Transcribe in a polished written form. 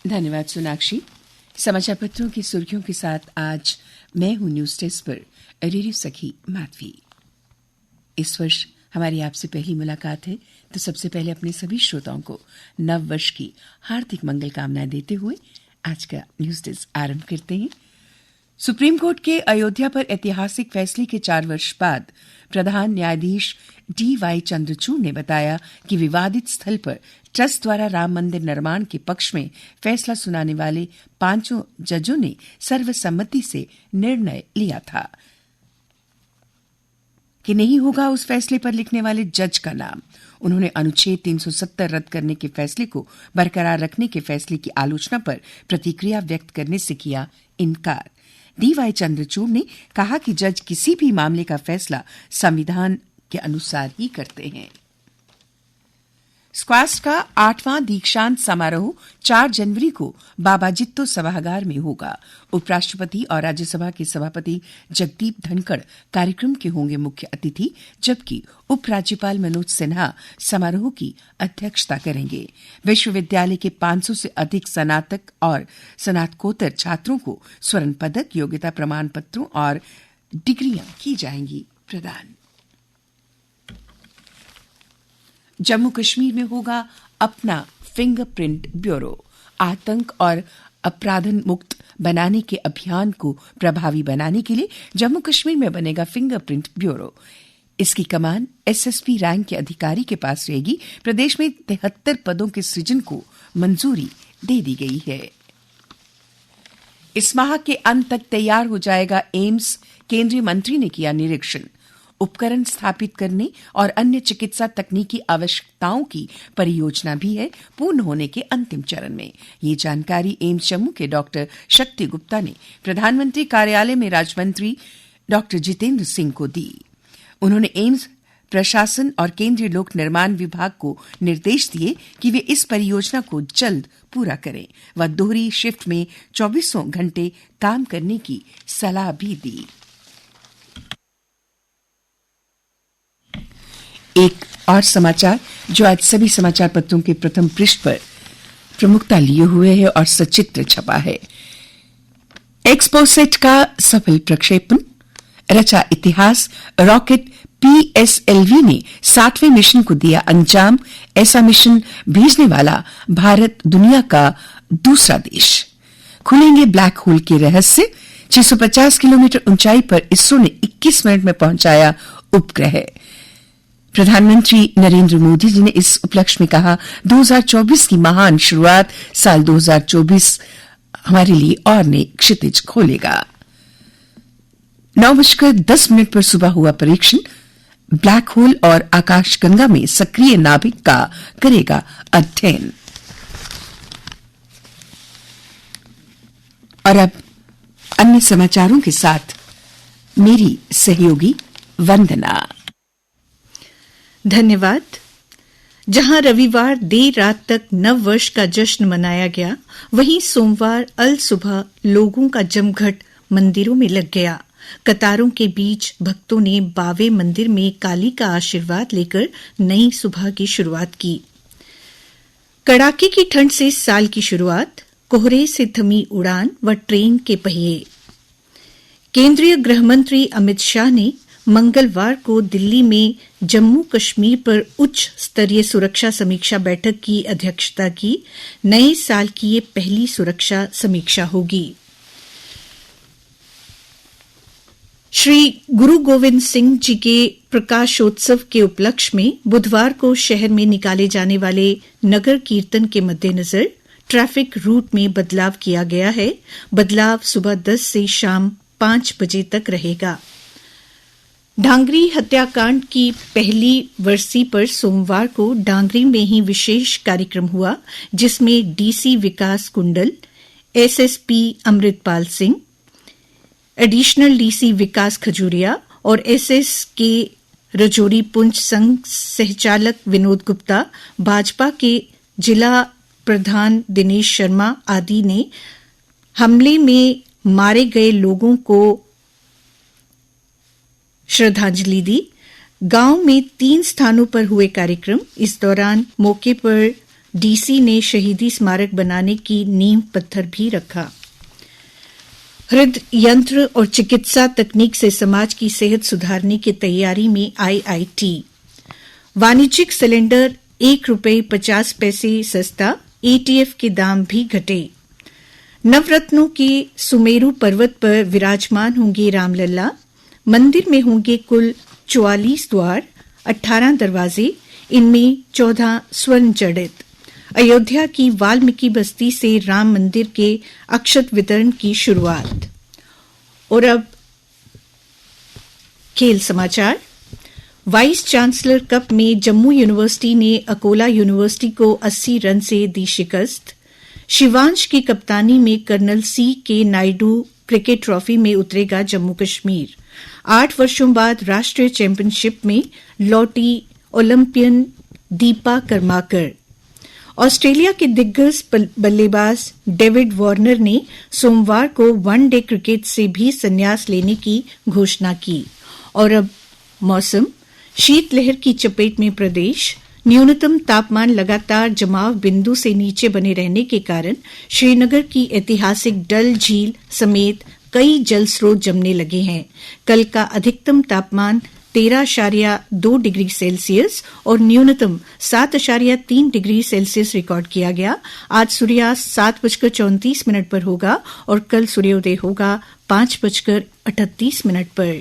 धन्यवाद सोनाक्षी। समाचार पत्रों की सुर्खियों के साथ आज मैं हूं न्यूज डेस्क पर रेडियो सखी माधवी। इस वर्ष हमारी आपसे पहली मुलाकात है, तो सबसे पहले अपने सभी श्रोताओं को नव वर्ष की हार्दिक मंगल कामनाएं देते हुए आज का न्यूज डेस्क आरंभ करते हैं। सुप्रीम कोर्ट के अयोध्या पर ऐतिहासिक फैसले के 4 वर्ष बाद प्रधान न्यायाधीश DY चंद्रचूड़ ने बताया कि विवादित स्थल पर ट्रस्ट द्वारा राम मंदिर निर्माण के पक्ष में फैसला सुनाने वाले 5 जजों ने सर्वसम्मति से निर्णय लिया था कि नहीं होगा उस फैसले पर लिखने वाले जज का नाम। उन्होंने अनुच्छेद 370 रद्द करने के फैसले को बरकरार रखने के फैसले की आलोचना पर प्रतिक्रिया व्यक्त करने से किया इनकार। DY चंद्रचूड़ ने कहा कि जज किसी भी मामले का फैसला संविधान के अनुसार ही करते हैं। स्क्वाश का 8वां दीक्षांत समारोह 4 जनवरी को बाबा जित्तो सभागार में होगा। उपराष्ट्रपति और राज्यसभा के सभापति जगदीप धनखड़ कार्यक्रम के होंगे मुख्य अतिथि, जबकि उपराज्यपाल मनोज सिन्हा समारोह की अध्यक्षता करेंगे। विश्वविद्यालय के 500 से अधिक स्नातक और स्नातकोत्तर छात्रों को स्वर्ण पदक, योग्यता प्रमाण पत्रों और डिग्रियां की जाएंगी प्रदान। जम्मू कश्मीर में होगा अपना फिंगरप्रिंट ब्यूरो। आतंक और अपराधन मुक्त बनाने के अभियान को प्रभावी बनाने के लिए जम्मू कश्मीर में बनेगा फिंगरप्रिंट ब्यूरो। इसकी कमान SSP रैंक के अधिकारी के पास रहेगी। प्रदेश में 73 पदों के सृजन को मंजूरी दे दी गई है। इस माह के अंत तक तैयार हो जाएगा एम्स, केंद्रीय मंत्री ने किया निरीक्षण। उपकरण स्थापित करने और अन्य चिकित्सा तकनीकी आवश्यकताओं की परियोजना भी है पूर्ण होने के अंतिम चरण में। ये जानकारी एम्स जम्मू के डॉक्टर शक्ति गुप्ता ने प्रधानमंत्री कार्यालय में राज्य मंत्री डॉक्टर जितेंद्र सिंह को दी। उन्होंने एम्स प्रशासन और केंद्रीय लोक निर्माण विभाग को निर्देश दिए कि वे इस परियोजना को जल्द पूरा करें व दोहरी शिफ्ट में 24 घंटे काम करने की सलाह भी दी। एक और समाचार जो आज सभी समाचार पत्रों के प्रथम पृष्ठ पर प्रमुखता लिए हुए है और सचित्र छपा है। एक्सपोसेट का सफल प्रक्षेपण, रचा इतिहास। रॉकेट PSLV ने 60वें मिशन को दिया अंजाम। ऐसा मिशन भेजने वाला भारत दुनिया का दूसरा देश। खुलेंगे ब्लैक होल के रहस्य। 650 किलोमीटर ऊंचाई पर इसरो ने 21 मिनट में पहुंचाया उपग्रह। प्रधानमंत्री नरेंद्र मोदी जी ने इस उपलक्ष्य में कहा, 2024 की महान शुरुआत, साल 2024 हमारे लिए और नए क्षितिज खोलेगा। 9:10 पर सुबह हुआ परीक्षण। ब्लैक होल और आकाशगंगा में सक्रिय नाभिक का करेगा अध्ययन। और अब अन्य समाचारों के साथ मेरी सहयोगी वंदना। धन्यवाद। जहां रविवार देर रात तक नव वर्ष का जश्न मनाया गया, वहीं सोमवार अल सुबह लोगों का जमघट मंदिरों में लग गया। कतारों के बीच भक्तों ने बावे मंदिर में काली का आशीर्वाद लेकर नई सुबह की शुरुआत की। कड़ाके की ठंड से साल की शुरुआत, कोहरे से थमी उड़ान व ट्रेन के पहिए। केंद्रीय गृह मंत्री अमित शाह ने मंगलवार को दिल्ली में जम्मू कश्मीर पर उच्च स्तरीय सुरक्षा समीक्षा बैठक की अध्यक्षता की। नए साल की ये पहली सुरक्षा समीक्षा होगी। श्री गुरु गोविंद सिंह जी के प्रकाशोत्सव के उपलक्ष्य में बुधवार को शहर में निकाले जाने वाले नगर कीर्तन के मद्देनजर ट्रैफिक रूट में बदलाव किया गया है। बदलाव सुबह 10 से शाम 5 बजे तक रहेगा। डांगरी हत्याकांड की पहली वर्षी पर सोमवार को डांगरी में ही विशेष कार्यक्रम हुआ, जिसमें DC Vikas Kundal, SSP Amritpal Singh, additional DC Vikas Khajuria और एसएसके रजौरी पुंछ संघ सहचालक विनोद गुप्ता, भाजपा के जिला प्रधान दिनेश शर्मा आदि ने हमले में मारे गए लोगों को श्रद्धांजलि दी। गांव में 3 स्थानों पर हुए कार्यक्रम। इस दौरान मौके पर डीसी ने शहीदी स्मारक बनाने की नींव पत्थर भी रखा। हृदय यंत्र और चिकित्सा तकनीक से समाज की सेहत सुधारने की तैयारी में आईआईटी। वाणिज्यिक सिलेंडर ₹1.50 सस्ता, एटीएफ के दाम भी घटे। नवरत्नों के सुमेरु पर्वत पर विराजमान होंगे रामलला। मंदिर में होंगे कुल 44 द्वार, 18 दरवाजे, इनमें 14 स्वर्ण जड़ित। अयोध्या की वाल्मीकि बस्ती से राम मंदिर के अक्षत वितरण की शुरुआत। और अब खेल समाचार। वाइस चांसलर कप में जम्मू यूनिवर्सिटी ने अकोला यूनिवर्सिटी को 80 रन से दी शिकस्त। शिवांश की कप्तानी में colonel C.K. Naidu cricket trophy में उतरेगा जम्मू कश्मीर। 8 वर्षों बाद राष्ट्रीय चैंपियनशिप में लौटी ओलंपियन दीपा कर्माकर। ऑस्ट्रेलिया के दिग्गज बल्लेबाज डेविड वार्नर ने सोमवार को वनडे क्रिकेट से भी संन्यास लेने की घोषणा की। और अब मौसम। शीतलहर की चपेट में प्रदेश। न्यूनतम तापमान लगातार जमाव बिंदु से नीचे बने रहने के कारण श्रीनगर की ऐतिहासिक डल झील समेत कई जल स्रोत जमने लगे हैं। कल का अधिकतम तापमान 13.2 डिग्री सेल्सियस और न्यूनतम 7.3 डिग्री सेल्सियस रिकॉर्ड किया गया। आज सूर्यास्त 7:34 पर होगा और कल सूर्योदय होगा 5:38 पर।